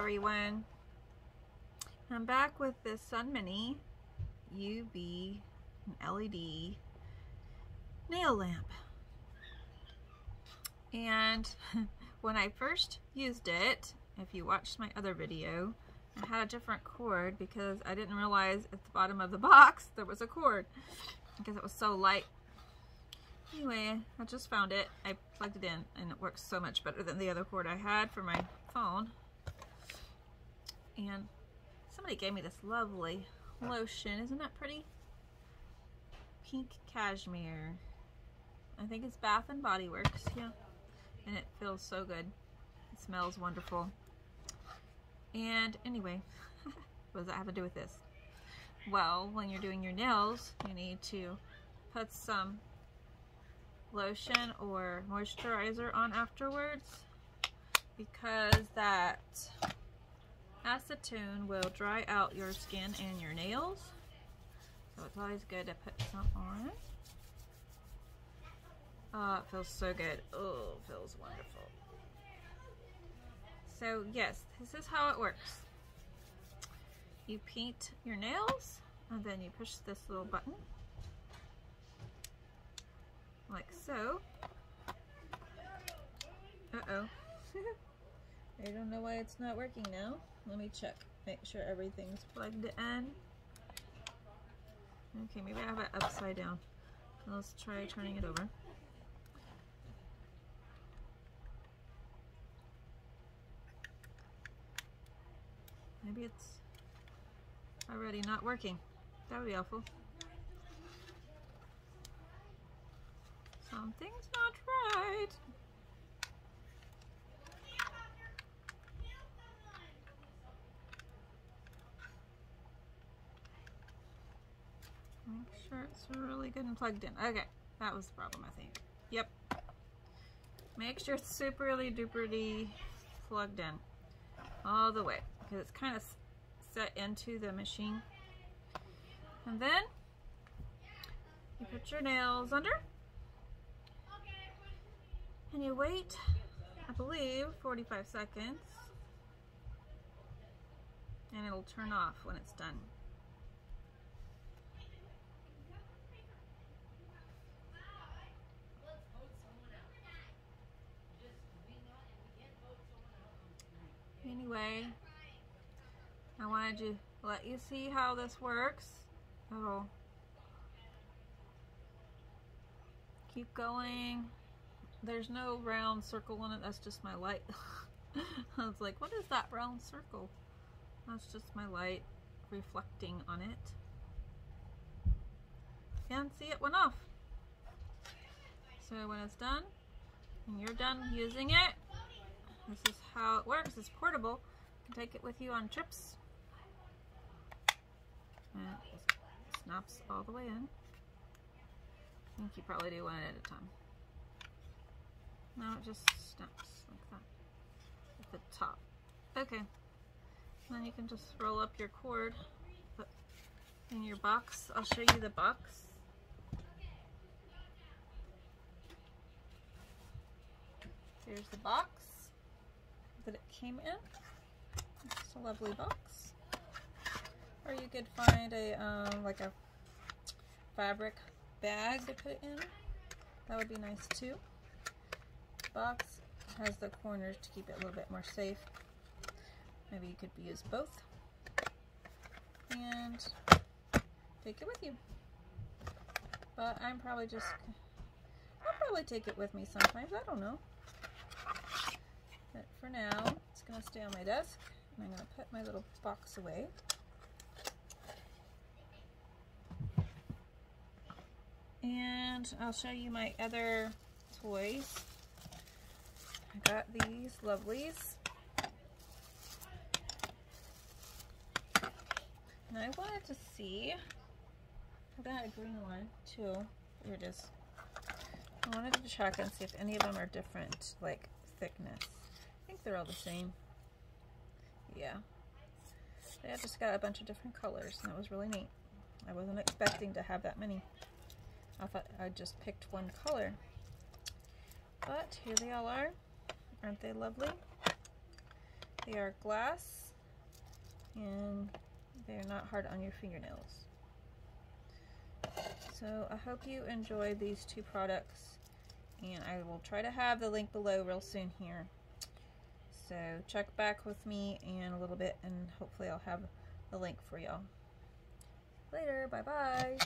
everyone. I'm back with this Sun Mini UV LED nail lamp. And when I first used it, if you watched my other video, I had a different cord because I didn't realize at the bottom of the box there was a cord because it was so light. Anyway, I just found it. I plugged it in and it works so much better than the other cord I had for my phone. And somebody gave me this lovely lotion. Isn't that pretty? Pink cashmere. I think it's Bath and Body Works, yeah. And it feels so good. It smells wonderful. And anyway, what does that have to do with this? Well, when you're doing your nails, you need to put some lotion or moisturizer on afterwards because that acetone will dry out your skin and your nails. So it's always good to put some on. Oh, it feels so good. Oh, it feels wonderful. So yes, this is how it works. You paint your nails and then you push this little button like so. Uh-oh. I don't know why it's not working now. Let me check. Make sure everything's plugged in. Okay, maybe I have it upside down. Let's try turning it over. Maybe it's already not working. That would be awful. Something's not right. Make sure it's really good and plugged in. Okay, that was the problem, I think. Yep. Make sure it's superly duperly plugged in all the way because it's kind of set into the machine. And then you put your nails under and you wait, I believe, 45 seconds and it'll turn off when it's done. Anyway, I wanted to let you see how this works. It'll keep going. There's no round circle in it, that's just my light. I was like, what is that round circle? That's just my light reflecting on it. And see, it went off. So when it's done, and you're done using it, this is how it works. It's portable. You can take it with you on trips. And it snaps all the way in. I think you probably do one at a time. Now it just snaps like that at the top. Okay. And then you can just roll up your cord, put in your box. I'll show you the box. Here's the box that it came in. It's a lovely box. Or you could find a like a fabric bag to put it in. That would be nice too. Box has the corners to keep it a little bit more safe. Maybe you could use both. And take it with you. But I'll probably take it with me sometimes. I don't know. But for now, it's going to stay on my desk, and I'm going to put my little box away. And I'll show you my other toys. I got these lovelies. And I wanted to see, I got a green one too. Here it is. I wanted to check and see if any of them are different, like thickness. I think they're all the same. Yeah. They just got a bunch of different colors, and that was really neat. I wasn't expecting to have that many. I thought I just picked one color. But here they all are. Aren't they lovely? They are glass and they're not hard on your fingernails. So I hope you enjoyed these two products, and I will try to have the link below real soon here. So check back with me in a little bit and hopefully I'll have the link for y'all. Later, bye bye.